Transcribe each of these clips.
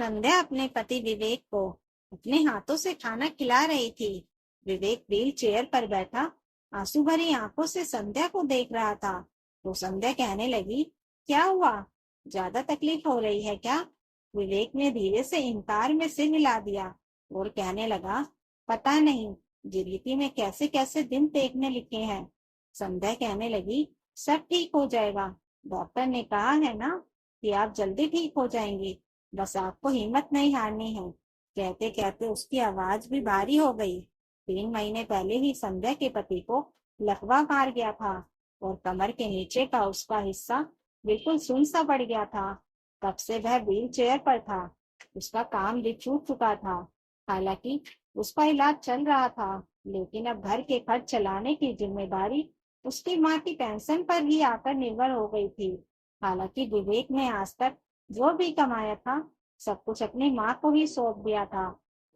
संध्या अपने पति विवेक को अपने हाथों से खाना खिला रही थी। विवेक व्हील चेयर पर बैठा आंसू भरी आंखों से संध्या को देख रहा था। तो संध्या कहने लगी, क्या हुआ? ज्यादा तकलीफ हो रही है क्या? विवेक ने धीरे से इनकार में सिर हिला दिया और कहने लगा, पता नहीं जिंदगी में कैसे कैसे दिन देखने लिखे हैं। संध्या कहने लगी, सब ठीक हो जाएगा। डॉक्टर ने कहा है ना कि आप जल्दी ठीक हो जाएंगी, बस आपको हिम्मत नहीं हारनी है। कहते कहते उसकी आवाज भी भारी हो गई। 3 महीने पहले ही संध्या के पति को लकवा मार गया था और कमर के नीचे का उसका हिस्सा बिल्कुल सुन सा पड़ गया था। तब से वह व्हील चेयर पर था। उसका काम भी छूट चुका था। हालांकि उसका इलाज चल रहा था, लेकिन अब घर के खर्च चलाने की जिम्मेदारी उसकी माँ की पेंशन पर ही आकर निर्भर हो गई थी। हालांकि विवेक ने आज तक जो भी कमाया था सब कुछ अपनी माँ को ही सौंप दिया था।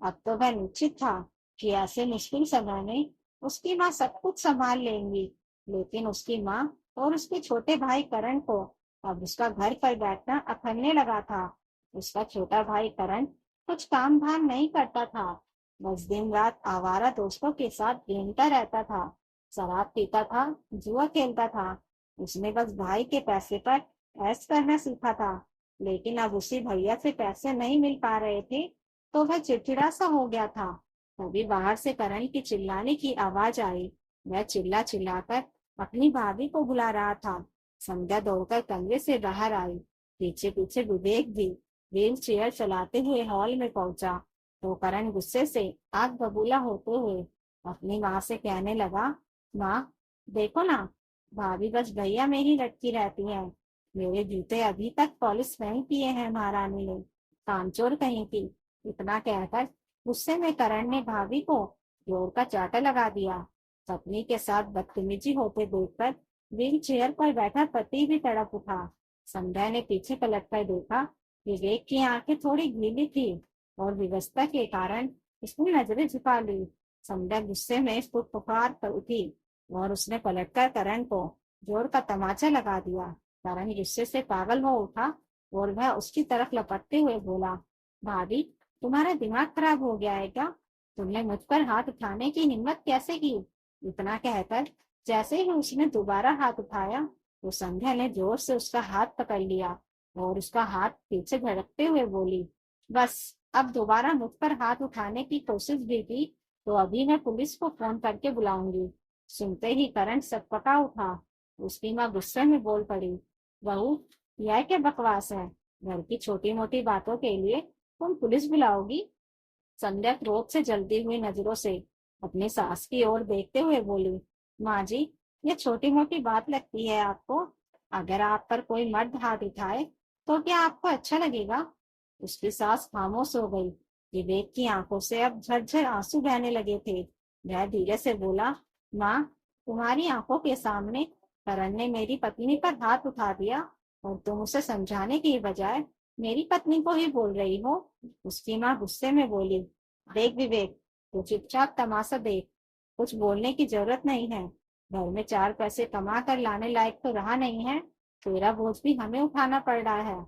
अब तो वह निश्चित था कि ऐसे मुश्किल समय में उसकी माँ सब कुछ संभाल लेंगी। लेकिन उसकी माँ और उसके छोटे भाई करण को अब उसका घर पर बैठना अखरने लगा था। उसका छोटा भाई करण कुछ काम धाम नहीं करता था, बस दिन रात आवारा दोस्तों के साथ घूमता रहता था, शराब पीता था, जुआ खेलता था। उसने बस भाई के पैसे पर ऐश करना सीखा था। लेकिन अब उसी भैया से पैसे नहीं मिल पा रहे थे तो वह चिड़चिड़ा सा हो गया था। तभी बाहर से करण की चिल्लाने की आवाज आई। वह चिल्ला चिल्लाकर अपनी भाभी को बुला रहा था। संध्या दौड़कर कमरे से बाहर आई। पीछे पीछे विवेक भी व्हील चेयर चलाते हुए हॉल में पहुंचा तो करण गुस्से से आग बबूला होते हुए अपनी माँ से कहने लगा, माँ देखो ना, भाभी बस भैया में ही लटकी रहती है। मेरे जूते अभी तक पॉलिश नहीं किए हैं महारानी ने, कामचोर कहीं की। इतना कहकर गुस्से में करण ने भाभी को जोर का चाटा लगा दिया। पत्नी के साथ बदतमीजी होते देखकर व्हील चेयर पर बैठा पति भी तड़प उठा। संध्या ने पीछे पलट कर देखा। विवेक की आंखें थोड़ी गीली थी और विवशता के कारण उसने नजरें झुका ली। संध्या गुस्से में फुफकार कर उठी और उसने पलटकर करण को जोर का तमाचा लगा दिया। करण गुस्से से पागल हो उठा और वह उसकी तरफ लपकते हुए बोला, भाभी तुम्हारा दिमाग खराब हो गया है क्या? तुमने मुझ पर हाथ उठाने की हिम्मत कैसे की? इतना कहकर जैसे ही उसने दोबारा हाथ उठाया तो संध्या ने जोर से उसका हाथ पकड़ लिया और उसका हाथ पीछे झटकते हुए बोली, बस अब दोबारा मुझ पर हाथ उठाने की कोशिश भी की तो अभी मैं पुलिस को फोन करके बुलाऊंगी। सुनते ही करण सकपका उठा। उसकी माँ गुस्से में बोल पड़ी, बहू यह क्या बकवास है? घर की छोटी मोटी बातों के लिए तुम पुलिस बुलाओगी? संध्या क्रोध से जलती हुई नजरों से अपनी सास की ओर देखते हुए बोली, माँ जी ये छोटी मोटी बात लगती है आपको? अगर आप पर कोई मर्द हाथ उठाए तो क्या आपको अच्छा लगेगा? उसकी सास खामोश हो गई। विवेक की आंखों से अब झरझर आंसू बहने लगे थे। वह धीरे से बोला, माँ तुम्हारी आंखों के सामने करण ने मेरी पत्नी पर हाथ उठा दिया और तुम उसे समझाने की बजाय मेरी पत्नी को ही बोल रही हो। उसकी माँ गुस्से में बोली, देख विवेक, तू चुपचाप तमाशा देख, कुछ बोलने की जरूरत नहीं है। घर में 4 पैसे कमा कर लाने लायक तो रहा नहीं है, तेरा बोझ भी हमें उठाना पड़ रहा है।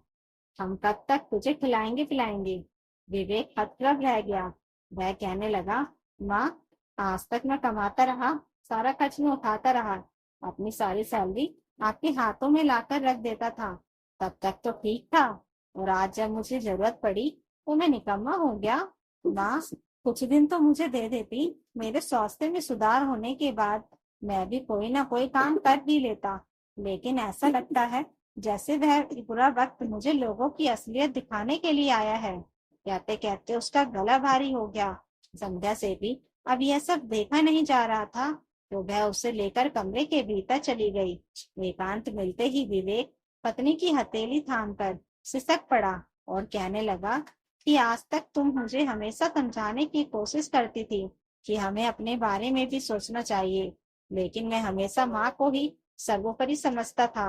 हम कब तक तुझे खिलाएंगे पिलाएंगे? विवेक हतप्रभ रह गया। वह कहने लगा, माँ आज तक मैं कमाता रहा, सारा खर्च में उठाता रहा, अपनी सारी सैलरी आपके हाथों में लाकर रख देता था, तब तक तो ठीक था। और आज जब मुझे जरूरत पड़ी तो मैं निकम्मा हो गया। माँ कुछ दिन तो मुझे दे देती, मेरे स्वास्थ्य में सुधार होने के बाद मैं भी कोई ना कोई काम कर भी लेता। लेकिन ऐसा लगता है जैसे वह बुरा वक्त मुझे लोगों की असलियत दिखाने के लिए आया है। कहते कहते उसका गला भारी हो गया। संध्या से भी अब यह सब देखा नहीं जा रहा था तो वह उसे लेकर कमरे के भीतर चली गई। एकांत मिलते ही विवेक पत्नी की हथेली थामकर सिसक पड़ा और कहने लगा कि आज तक तुम मुझे हमेशा समझाने की कोशिश करती थी कि हमें अपने बारे में भी सोचना चाहिए, लेकिन मैं हमेशा माँ को ही सर्वोपरि समझता था।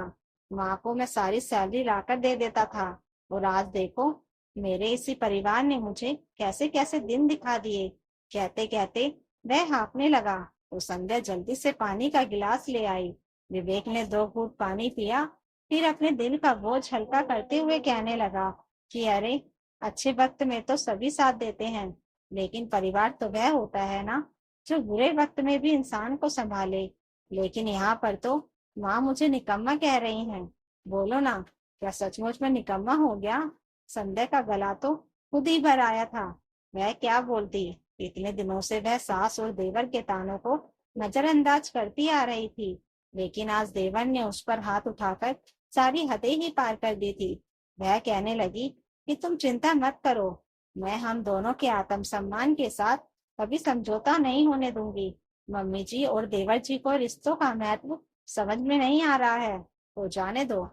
माँ को मैं सारी सैलरी लाकर दे देता था और आज देखो मेरे इसी परिवार ने मुझे कैसे कैसे दिन दिखा दिए। कहते कहते वह हाँफने लगा तो संध्या जल्दी से पानी का गिलास ले आई। विवेक ने 2 घूंट पानी पिया, फिर अपने दिल का बोझ हल्का करते हुए कहने लगा कि अरे अच्छे वक्त में तो सभी साथ देते हैं, लेकिन परिवार तो वह होता है ना जो बुरे वक्त में भी इंसान को संभाले। लेकिन यहाँ पर तो माँ मुझे निकम्मा कह रही हैं। बोलो ना, क्या सचमुच में निकम्मा हो गया? संध्या का गला तो खुद ही भर आया था। वह क्या बोलती? इतने दिनों से वह सास और देवर के तानों को नजरअंदाज करती आ रही थी, लेकिन आज देवर ने उस पर हाथ उठाकर सारी हदें ही पार कर दी थी। वह कहने लगी कि तुम चिंता मत करो, मैं हम दोनों के आत्मसम्मान के साथ कभी समझौता नहीं होने दूंगी। मम्मी जी और देवर जी को रिश्तों का महत्व समझ में नहीं आ रहा है तो जाने दो।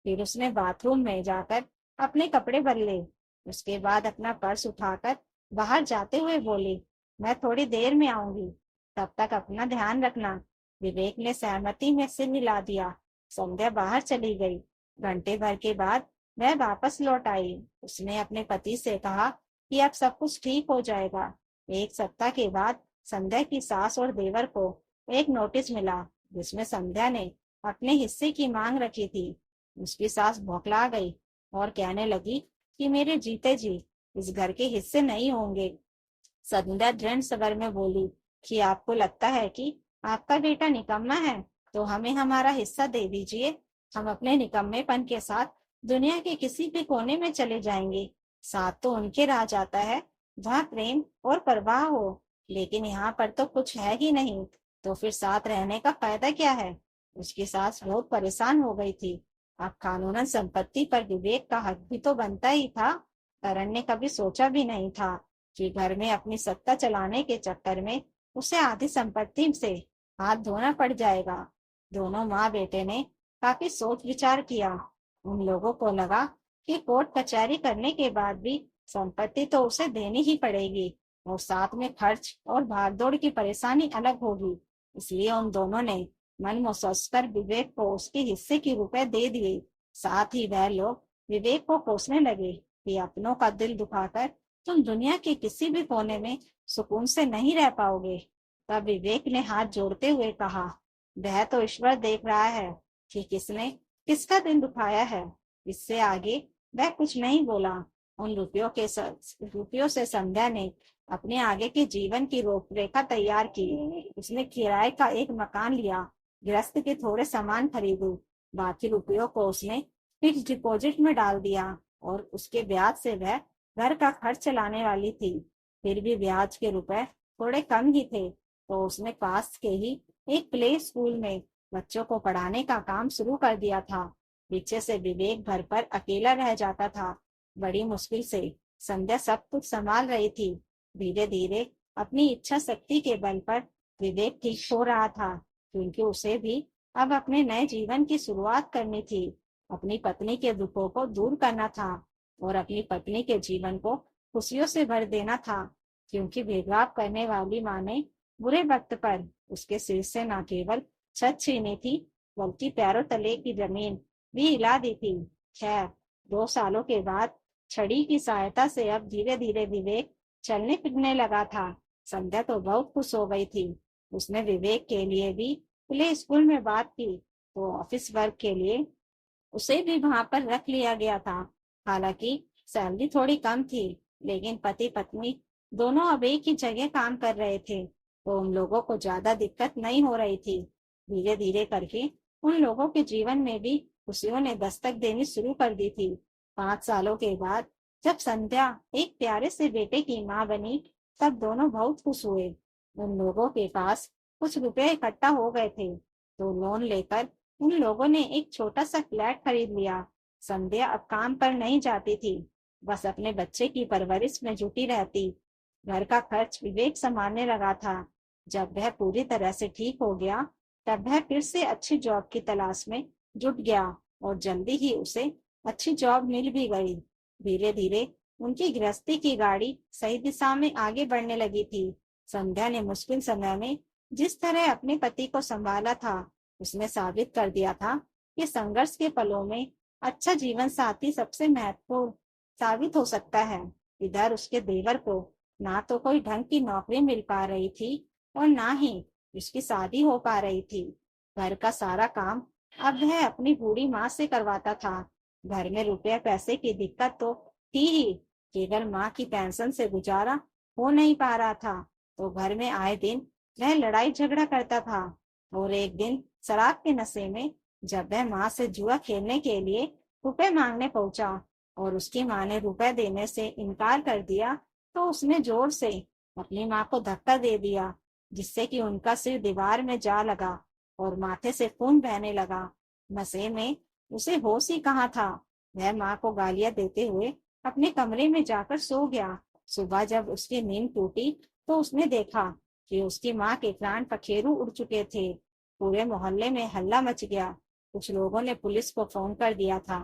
फिर उसने बाथरूम में जाकर अपने कपड़े बदले। उसके बाद अपना पर्स उठाकर बाहर जाते हुए बोली, मैं थोड़ी देर में आऊंगी, तब तक अपना ध्यान रखना। विवेक ने सहमति में सिर हिला दिया। संध्या बाहर चली गई। घंटे भर के बाद वह वापस लौट आई। उसने अपने पति से कहा कि अब सब कुछ ठीक हो जाएगा। एक सप्ताह के बाद संध्या की सास और देवर को एक नोटिस मिला, जिसमें संध्या ने अपने हिस्से की मांग रखी थी। उसकी सास बौखला गई और कहने लगी कि मेरे जीते जी इस घर के हिस्से नहीं होंगे। संध्या दृढ़ स्वर में बोली कि आपको लगता है कि आपका बेटा निकम्मा है तो हमें हमारा हिस्सा दे दीजिए। हम अपने निकम्मेपन के साथ दुनिया के किसी भी कोने में चले जाएंगे। साथ तो उनके रह जाता है जहाँ प्रेम और परवाह हो, लेकिन यहाँ पर तो कुछ है ही नहीं, तो फिर साथ रहने का फायदा क्या है? उसकी सास बहुत परेशान हो गई थी। अब कानूनन संपत्ति पर विवेक का हक भी तो बनता ही था। करण ने कभी सोचा भी नहीं था कि घर में अपनी सत्ता चलाने के चक्कर में उसे आधी संपत्ति से हाथ धोना पड़ जाएगा। दोनों माँ बेटे ने काफी सोच विचार किया। उन लोगों को लगा कि कोर्ट कचहरी करने के बाद भी संपत्ति तो उसे देनी ही पड़ेगी और साथ में खर्च और भागदौड़ की परेशानी अलग होगी। इसलिए उन दोनों ने मन मुसस कर विवेक को उसके हिस्से के रुपए दे दिए। साथ ही वह लोग विवेक को कोसने लगे कि अपनों का दिल दुखाकर तुम दुनिया के किसी भी कोने में सुकून से नहीं रह पाओगे। तब विवेक ने हाथ जोड़ते हुए कहा, वह तो ईश्वर देख रहा है कि किसने किसका दिल दुखाया है। इससे आगे वह कुछ नहीं बोला। उन रुपयों से संध्या ने अपने आगे के जीवन की रूपरेखा तैयार की। उसने किराए का एक मकान लिया, गृहस्थ के थोड़े सामान खरीदे, बाकी रुपयों को उसने फिक्स डिपॉजिट में डाल दिया और उसके ब्याज से वह घर का खर्च चलाने वाली थी। फिर भी ब्याज के रुपए थोड़े कम ही थे, तो उसने पास के ही एक प्ले स्कूल में बच्चों को पढ़ाने का काम शुरू कर दिया था। पीछे से विवेक घर पर अकेला रह जाता था। बड़ी मुश्किल से संध्या सब कुछ संभाल रही थी। धीरे धीरे अपनी इच्छा शक्ति के बल पर विवेक ठीक हो रहा था, क्योंकि उसे भी अब अपने नए जीवन की शुरुआत करनी थी। अपनी पत्नी के दुखों को दूर करना था और अपनी पत्नी के जीवन को खुशियों से भर देना था, क्योंकि भेदभाव करने वाली माँ ने बुरे वक्त पर उसके सिर से न केवल छत छीनी थी, बल्कि पैरों तले की जमीन भी हिला दी थी। खैर, 2 सालों के बाद छड़ी की सहायता से अब धीरे धीरे विवेक चलने फिरने लगा था। संध्या तो बहुत खुश हो गई थी। उसने विवेक के लिए भी प्ले स्कूल में बात की, तो ऑफिस वर्क के लिए उसे भी वहां पर रख लिया गया था। हालांकि सैलरी थोड़ी कम थी, लेकिन पति पत्नी दोनों अब एक ही जगह काम कर रहे थे, तो उन लोगों को ज्यादा दिक्कत नहीं हो रही थी। धीरे धीरे करके उन लोगों के जीवन में भी खुशियों ने दस्तक देनी शुरू कर दी थी। 5 सालों के बाद जब संध्या एक प्यारे से बेटे की माँ बनी, तब दोनों बहुत खुश हुए। उन लोगों के पास कुछ रुपए इकट्ठा हो गए थे, तो लोन लेकर उन लोगों ने एक छोटा सा फ्लैट खरीद लिया। संध्या अब काम पर नहीं जाती थी, बस अपने बच्चे की परवरिश में जुटी रहती। घर का खर्च विवेक संभालने लगा था। जब वह पूरी तरह से ठीक हो गया, तब वह फिर से अच्छी जॉब की तलाश में जुट गया और जल्दी ही उसे अच्छी जॉब मिल भी गई। धीरे धीरे उनकी गृहस्थी की गाड़ी सही दिशा में आगे बढ़ने लगी थी। संध्या ने मुश्किल समय में जिस तरह अपने पति को संभाला था, उसने साबित कर दिया था कि संघर्ष के पलों में अच्छा जीवन साथी सबसे महत्वपूर्ण साबित हो सकता है। इधर उसके देवर को ना तो कोई ढंग की नौकरी मिल पा रही थी और ना ही उसकी शादी हो पा रही थी। घर का सारा काम अब वह अपनी बूढ़ी माँ से करवाता था। घर में रुपये पैसे की दिक्कत तो थी ही, केवल माँ की पेंशन से गुजारा हो नहीं पा रहा था, तो घर में आए दिन वह लड़ाई झगड़ा करता था। और एक दिन शराब के नशे में जब वह माँ से जुआ खेलने के लिए रुपए मांगने पहुंचा और उसकी माँ ने रुपए देने से इनकार कर दिया, तो उसने जोर से अपनी माँ को धक्का दे दिया, जिससे कि उनका सिर दीवार में जा लगा और माथे से खून बहने लगा। नशे में उसे होश ही कहाँ था। वह माँ को गालियां देते हुए अपने कमरे में जाकर सो गया। सुबह जब उसकी नींद टूटी, तो उसने देखा कि उसकी माँ के प्राण पखेरु उड़ चुके थे। पूरे मोहल्ले में हल्ला मच गया। कुछ लोगों ने पुलिस को फोन कर दिया था।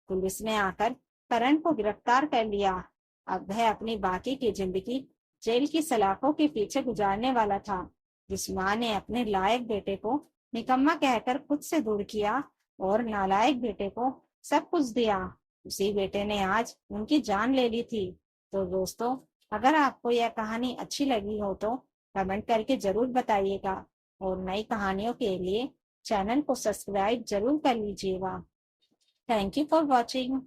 पुलिस ने आकर करण को गिरफ्तार कर लिया। अब वह अपनी बाकी की जिंदगी जेल की सलाखों के पीछे गुजारने वाला था। जिस माँ ने अपने लायक बेटे को निकम्मा कहकर खुद से दूर किया और नालायक बेटे को सब कुछ दिया, उसी बेटे ने आज उनकी जान ले ली थी। तो दोस्तों, अगर आपको यह कहानी अच्छी लगी हो तो कमेंट करके जरूर बताइएगा और नई कहानियों के लिए चैनल को सब्सक्राइब जरूर कर लीजिएगा। Thank you for watching.